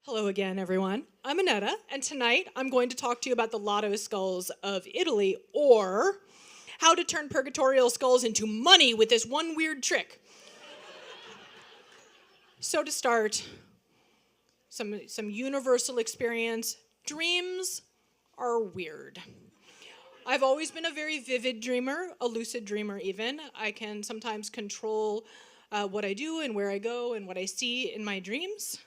Hello again, everyone. I'm Annetta, and tonight I'm going to talk to you about the Lotto skulls of Italy, or how to turn purgatorial skulls into money with this one weird trick. So to start, some universal experience. Dreams are weird. I've always been a very vivid dreamer, a lucid dreamer even. I can sometimes control what I do and where I go and what I see in my dreams.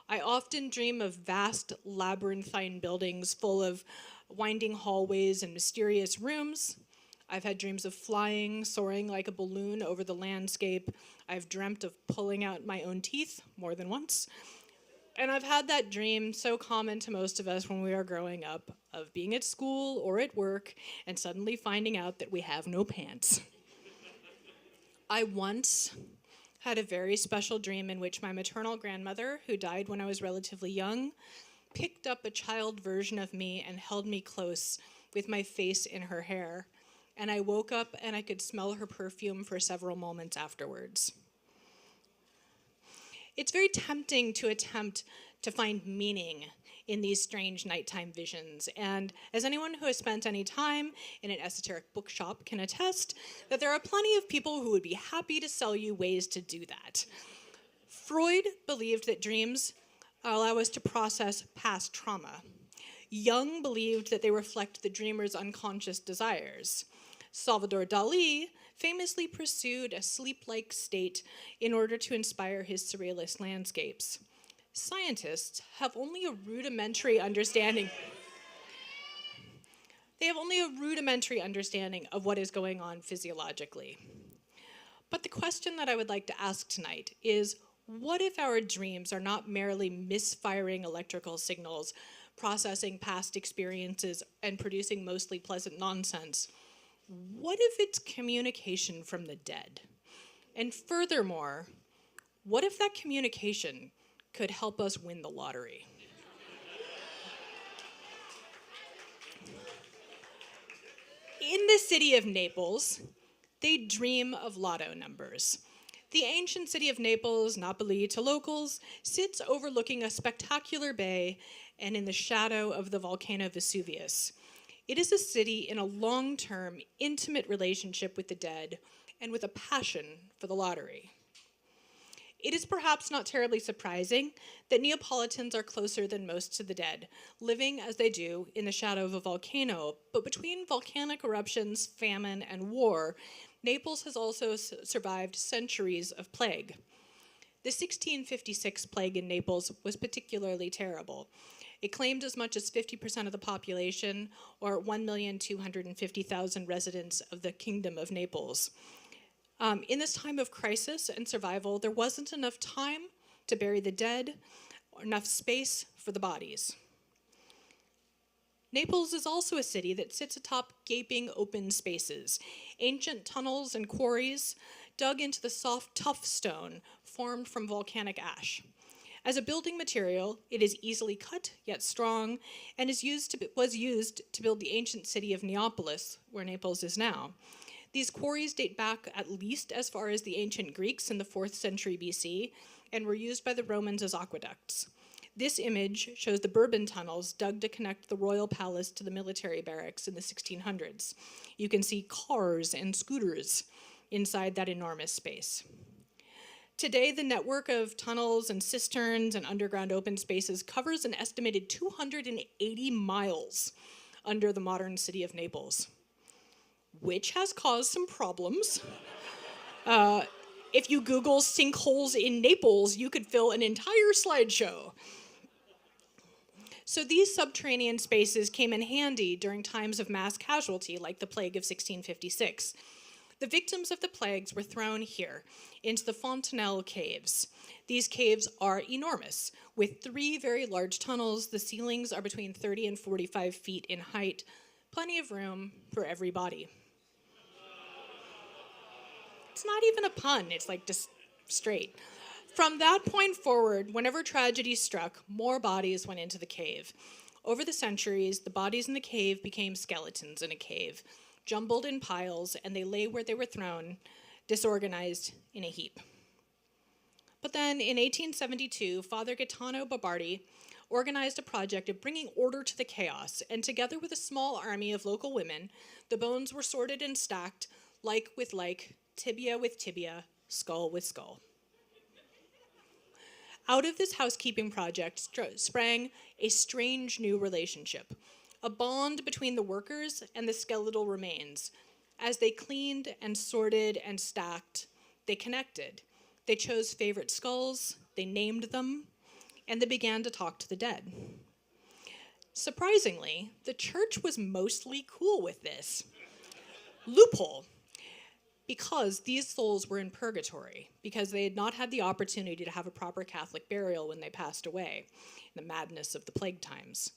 I often dream of vast labyrinthine buildings full of winding hallways and mysterious rooms. I've had dreams of flying, soaring like a balloon over the landscape. I've dreamt of pulling out my own teeth more than once. And I've had that dream so common to most of us when we are growing up of being at school or at work and suddenly finding out that we have no pants. I once had a very special dream in which my maternal grandmother, who died when I was relatively young, picked up a child version of me and held me close with my face in her hair. And I woke up and I could smell her perfume for several moments afterwards. It's very tempting to attempt to find meaning in these strange nighttime visions. And as anyone who has spent any time in an esoteric bookshop can attest, that there are plenty of people who would be happy to sell you ways to do that. Freud believed that dreams allow us to process past trauma. Jung believed that they reflect the dreamer's unconscious desires. Salvador Dali famously pursued a sleep-like state in order to inspire his surrealist landscapes. Scientists have only a rudimentary understanding. They have only a rudimentary understanding of what is going on physiologically. But the question that I would like to ask tonight is, what if our dreams are not merely misfiring electrical signals, processing past experiences, and producing mostly pleasant nonsense? What if it's communication from the dead? And furthermore, what if that communication could help us win the lottery? In the city of Naples, they dream of lotto numbers. The ancient city of Naples, Napoli to locals, sits overlooking a spectacular bay and in the shadow of the volcano Vesuvius. It is a city in a long-term, intimate relationship with the dead and with a passion for the lottery. It is perhaps not terribly surprising that Neapolitans are closer than most to the dead, living as they do in the shadow of a volcano. But between volcanic eruptions, famine, and war, Naples has also survived centuries of plague. The 1656 plague in Naples was particularly terrible. It claimed as much as 50% of the population, or 1,250,000 residents of the Kingdom of Naples. In this time of crisis and survival, there wasn't enough time to bury the dead, or enough space for the bodies. Naples is also a city that sits atop gaping open spaces, ancient tunnels and quarries dug into the soft, tough stone formed from volcanic ash. As a building material, it is easily cut, yet strong, and was used to build the ancient city of Neapolis, where Naples is now. These quarries date back at least as far as the ancient Greeks in the 4th century BC, and were used by the Romans as aqueducts. This image shows the Bourbon tunnels dug to connect the royal palace to the military barracks in the 1600s. You can see cars and scooters inside that enormous space. Today, the network of tunnels and cisterns and underground open spaces covers an estimated 280 miles under the modern city of Naples, which has caused some problems. If you Google sinkholes in Naples, you could fill an entire slideshow. So these subterranean spaces came in handy during times of mass casualty, like the plague of 1656. The victims of the plagues were thrown here, into the Fontanel caves. These caves are enormous, with 3 very large tunnels. The ceilings are between 30 and 45 feet in height. Plenty of room for every body. It's not even a pun, it's like just straight. From that point forward, whenever tragedy struck, more bodies went into the cave. Over the centuries, the bodies in the cave became skeletons in a cave, jumbled in piles, and they lay where they were thrown, disorganized in a heap. But then in 1872, Father Gaetano Babardi organized a project of bringing order to the chaos, and together with a small army of local women, the bones were sorted and stacked, like with like, tibia with tibia, skull with skull. Out of this housekeeping project sprang a strange new relationship, a bond between the workers and the skeletal remains. As they cleaned and sorted and stacked, they connected. They chose favorite skulls, they named them, and they began to talk to the dead. Surprisingly, the church was mostly cool with this. Loophole. Because these souls were in purgatory, because they had not had the opportunity to have a proper Catholic burial when they passed away, in the madness of the plague times.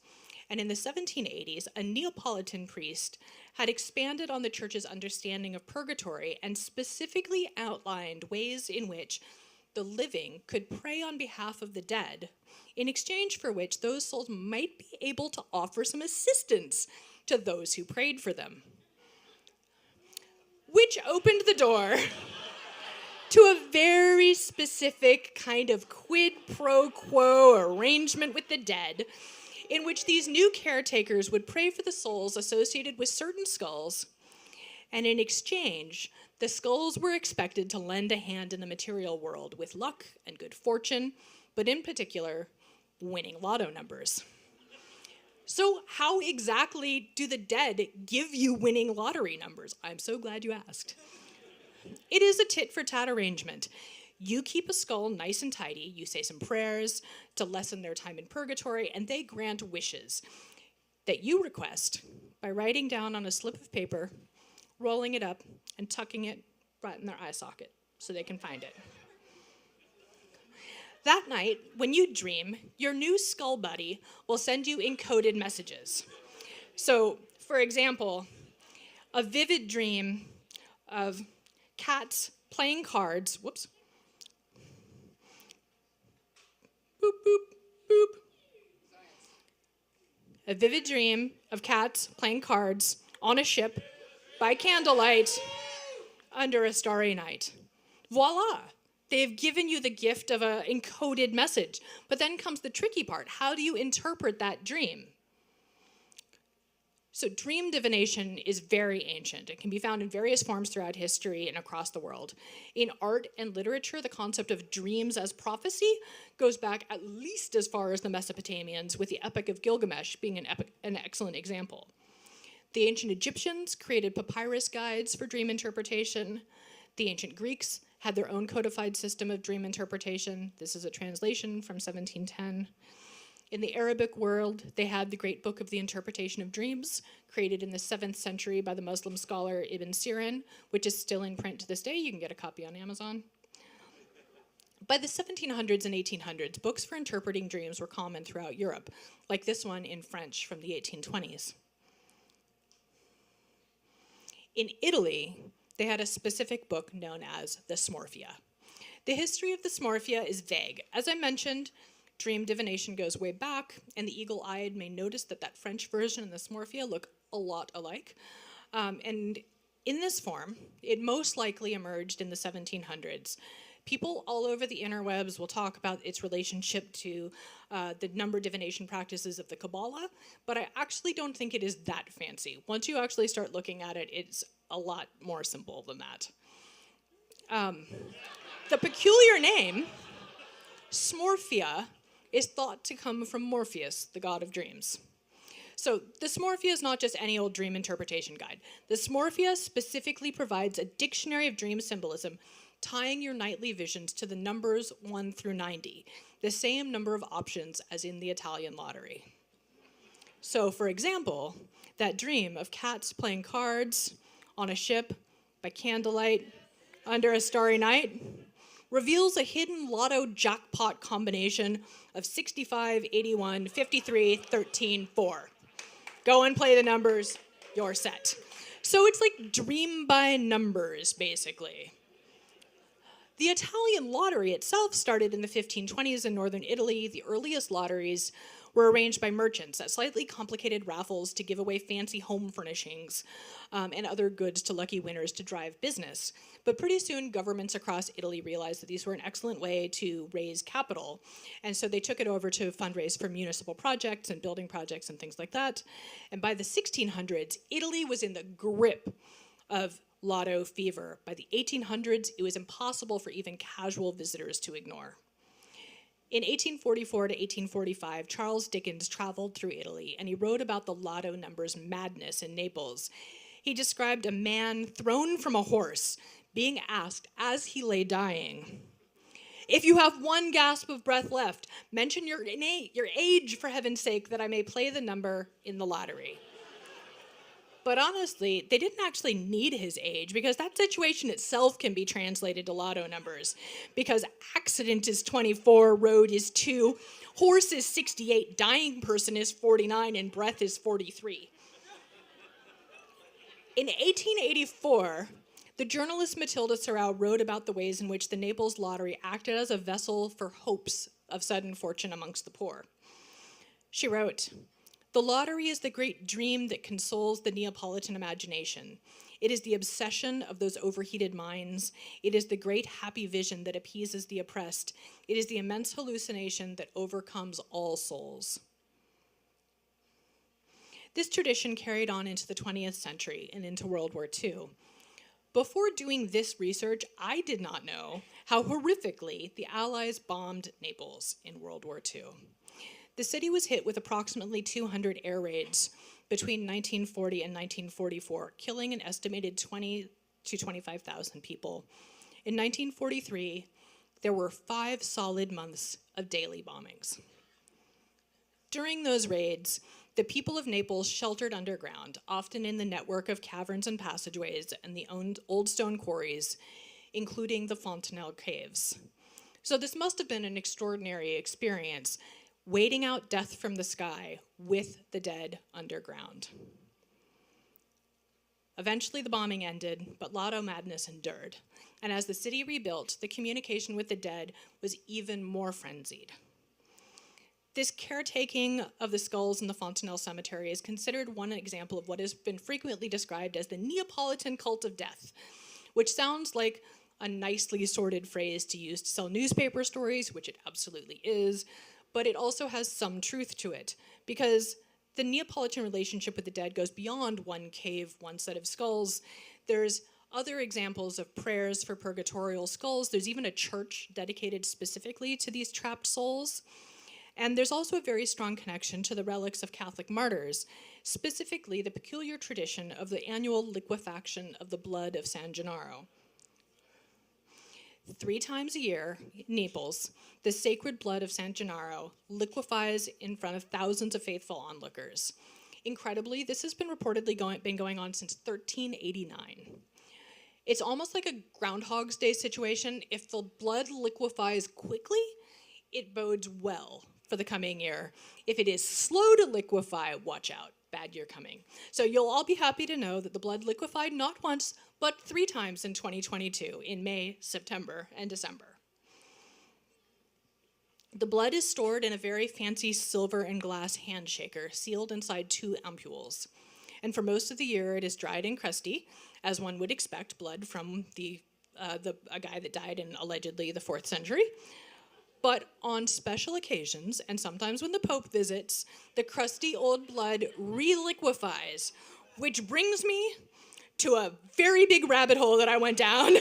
And in the 1780s, a Neapolitan priest had expanded on the church's understanding of purgatory and specifically outlined ways in which the living could pray on behalf of the dead, in exchange for which those souls might be able to offer some assistance to those who prayed for them. Which opened the door to a very specific kind of quid pro quo arrangement with the dead, in which these new caretakers would pray for the souls associated with certain skulls, and in exchange, the skulls were expected to lend a hand in the material world with luck and good fortune, but in particular, winning lotto numbers. So how exactly do the dead give you winning lottery numbers? I'm so glad you asked. It is a tit-for-tat arrangement. You keep a skull nice and tidy, you say some prayers to lessen their time in purgatory, and they grant wishes that you request by writing down on a slip of paper, rolling it up, and tucking it right in their eye socket so they can find it. That night, when you dream, your new skull buddy will send you encoded messages. So, for example, a vivid dream of cats playing cards. Whoops. Boop, boop, boop. A vivid dream of cats playing cards on a ship by candlelight under a starry night. Voila! They've given you the gift of an encoded message. But then comes the tricky part. How do you interpret that dream? So dream divination is very ancient. It can be found in various forms throughout history and across the world. In art and literature, the concept of dreams as prophecy goes back at least as far as the Mesopotamians, with the Epic of Gilgamesh being an excellent example. The ancient Egyptians created papyrus guides for dream interpretation. The ancient Greeks had their own codified system of dream interpretation. This is a translation from 1710. In the Arabic world, they had the Great Book of the Interpretation of Dreams, created in the 7th century by the Muslim scholar Ibn Sirin, which is still in print to this day. You can get a copy on Amazon. By the 1700s and 1800s, books for interpreting dreams were common throughout Europe, like this one in French from the 1820s. In Italy, they had a specific book known as the Smorfia. The history of the Smorfia is vague. As I mentioned, dream divination goes way back, and the eagle-eyed may notice that that French version and the Smorfia look a lot alike. And in this form, it most likely emerged in the 1700s. People all over the interwebs will talk about its relationship to the number divination practices of the Kabbalah, but I actually don't think it is that fancy. Once you actually start looking at it, it's a lot more simple than that. The peculiar name, Smorfia, is thought to come from Morpheus, the god of dreams. So the Smorfia is not just any old dream interpretation guide. The Smorfia specifically provides a dictionary of dream symbolism, tying your nightly visions to the numbers 1 through 90, the same number of options as in the Italian lottery. So, for example, that dream of cats playing cards on a ship by candlelight under a starry night reveals a hidden Lotto jackpot combination of 65, 81, 53, 13, 4. Go and play the numbers, you're set. So it's like dream by numbers, basically. The Italian lottery itself started in the 1520s in northern Italy. The earliest lotteries were arranged by merchants at slightly complicated raffles to give away fancy home furnishings and other goods to lucky winners to drive business. But pretty soon, governments across Italy realized that these were an excellent way to raise capital. And so they took it over to fundraise for municipal projects and building projects and things like that. And by the 1600s, Italy was in the grip of Lotto fever. By the 1800s, it was impossible for even casual visitors to ignore. In 1844 to 1845, Charles Dickens traveled through Italy, and he wrote about the Lotto numbers' madness in Naples. He described a man thrown from a horse being asked as he lay dying, "If you have one gasp of breath left, mention your age, for heaven's sake, that I may play the number in the lottery." But honestly, they didn't actually need his age, because that situation itself can be translated to Lotto numbers. Because accident is 24, road is 2, horse is 68, dying person is 49, and breath is 43. In 1884, the journalist Matilda Sorrell wrote about the ways in which the Naples lottery acted as a vessel for hopes of sudden fortune amongst the poor. She wrote, "The lottery is the great dream that consoles the Neapolitan imagination. It is the obsession of those overheated minds. It is the great happy vision that appeases the oppressed. It is the immense hallucination that overcomes all souls." This tradition carried on into the 20th century and into World War II. Before doing this research, I did not know how horrifically the Allies bombed Naples in World War II. The city was hit with approximately 200 air raids between 1940 and 1944, killing an estimated 20 to 25,000 people. In 1943, there were 5 solid months of daily bombings. During those raids, the people of Naples sheltered underground, often in the network of caverns and passageways and the old stone quarries, including the Fontanel caves. So this must have been an extraordinary experience, waiting out death from the sky with the dead underground. Eventually the bombing ended, but Lotto madness endured. And as the city rebuilt, the communication with the dead was even more frenzied. This caretaking of the skulls in the Fontanel cemetery is considered one example of what has been frequently described as the Neapolitan cult of death, which sounds like a nicely sorted phrase to use to sell newspaper stories, which it absolutely is, but it also has some truth to it, because the Neapolitan relationship with the dead goes beyond one cave, one set of skulls. There's other examples of prayers for purgatorial skulls. There's even a church dedicated specifically to these trapped souls. And there's also a very strong connection to the relics of Catholic martyrs, specifically the peculiar tradition of the annual liquefaction of the blood of San Gennaro. 3 times a year in Naples, the sacred blood of San Gennaro liquefies in front of thousands of faithful onlookers. Incredibly, this has been reportedly been going on since 1389. It's almost like a Groundhog's Day situation. If the blood liquefies quickly, it bodes well for the coming year. If it is slow to liquefy, watch out, bad year coming. So you'll all be happy to know that the blood liquefied not once, but 3 times in 2022, in May, September, and December. The blood is stored in a very fancy silver and glass hand shaker, sealed inside 2 ampules. And for most of the year, it is dried and crusty, as one would expect blood from a guy that died in allegedly the 4th century. But on special occasions, and sometimes when the Pope visits, the crusty old blood reliquefies, which brings me to a very big rabbit hole that I went down.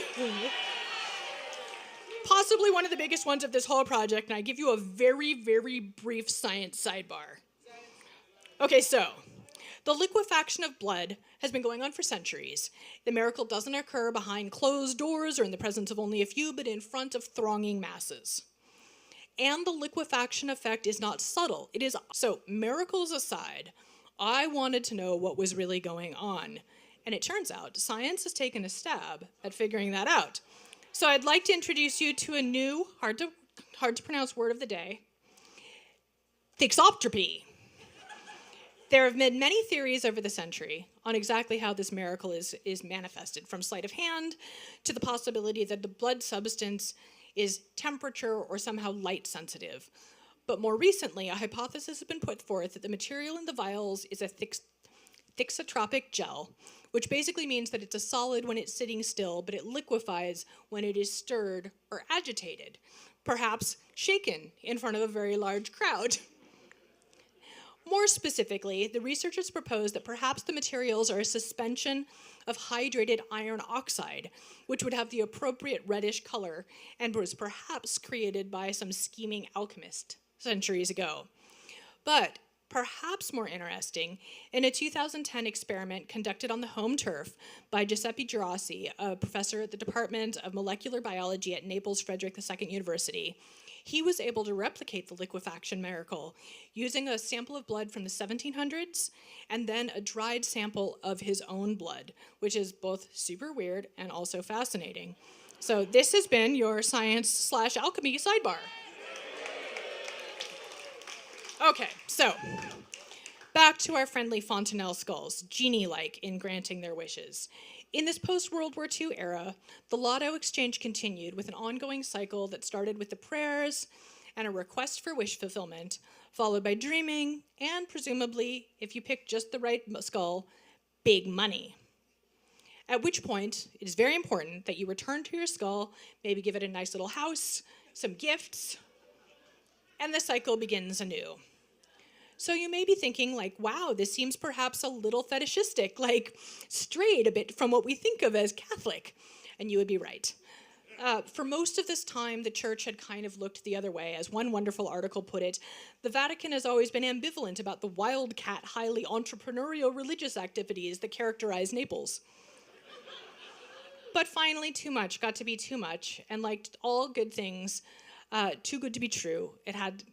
Possibly one of the biggest ones of this whole project, and I give you a very, very brief science sidebar. Okay, so the liquefaction of blood has been going on for centuries. The miracle doesn't occur behind closed doors or in the presence of only a few, but in front of thronging masses. And the liquefaction effect is not subtle. It is. So, miracles aside, I wanted to know what was really going on. And it turns out science has taken a stab at figuring that out. So I'd like to introduce you to a new, hard to pronounce word of the day, thixoptropy. There have been many theories over the century on exactly how this miracle is manifested, from sleight of hand to the possibility that the blood substance is temperature or somehow light sensitive. But more recently, a hypothesis has been put forth that the material in the vials is a thixotropic gel, which basically means that it's a solid when it's sitting still, but it liquefies when it is stirred or agitated, perhaps shaken in front of a very large crowd. More specifically, the researchers propose that perhaps the materials are a suspension of hydrated iron oxide, which would have the appropriate reddish color and was perhaps created by some scheming alchemist centuries ago. But perhaps more interesting, in a 2010 experiment conducted on the home turf by Giuseppe Girassi, a professor at the Department of Molecular Biology at Naples Frederick II University, he was able to replicate the liquefaction miracle using a sample of blood from the 1700s and then a dried sample of his own blood, which is both super weird and also fascinating. So this has been your science/alchemy sidebar. Okay, so back to our friendly Fontanel skulls, genie-like in granting their wishes. In this post-World War II era, the Lotto exchange continued with an ongoing cycle that started with the prayers and a request for wish fulfillment, followed by dreaming, and presumably, if you picked just the right skull, big money. At which point, it is very important that you return to your skull, maybe give it a nice little house, some gifts, and the cycle begins anew. So you may be thinking like, wow, this seems perhaps a little fetishistic, like strayed a bit from what we think of as Catholic. And you would be right. For most of this time, the church had kind of looked the other way. As one wonderful article put it, the Vatican has always been ambivalent about the wildcat, highly entrepreneurial religious activities that characterize Naples. But finally, too much got to be too much, and like all good things, too good to be true, it had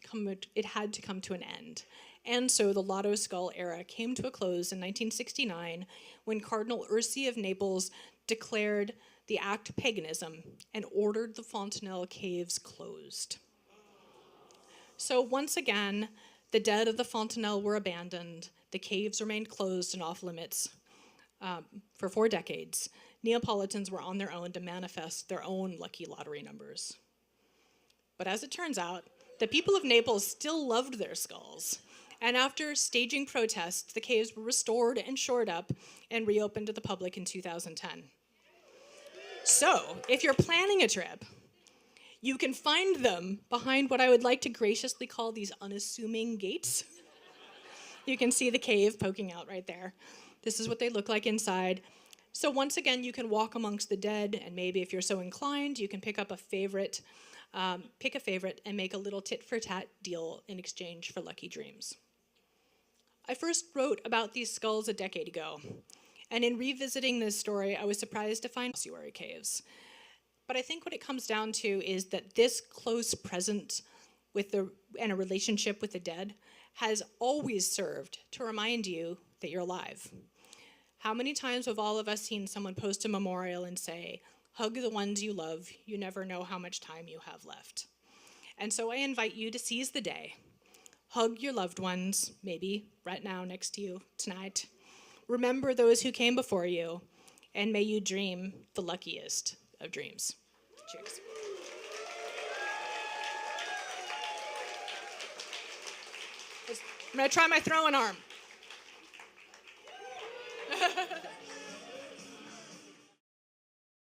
to come to an end. And so the Lotto skull era came to a close in 1969 when Cardinal Ursi of Naples declared the act paganism and ordered the Fontanel caves closed. So once again, the dead of the Fontanel were abandoned, the caves remained closed and off limits for 4 decades. Neapolitans were on their own to manifest their own lucky lottery numbers. But as it turns out, the people of Naples still loved their skulls. And after staging protests, the caves were restored and shored up and reopened to the public in 2010. So, if you're planning a trip, you can find them behind what I would like to graciously call these unassuming gates. You can see the cave poking out right there. This is what they look like inside. So once again, you can walk amongst the dead, and maybe if you're so inclined, you can pick a favorite and make a little tit-for-tat deal in exchange for lucky dreams. I first wrote about these skulls a decade ago, and in revisiting this story, I was surprised to find ossuary caves. But I think what it comes down to is that this close presence and a relationship with the dead has always served to remind you that you're alive. How many times have all of us seen someone post a memorial and say, "Hug the ones you love, you never know how much time you have left." And so I invite you to seize the day. Hug your loved ones, maybe right now next to you tonight. Remember those who came before you, and may you dream the luckiest of dreams. Cheers. I'm gonna try my throwing arm.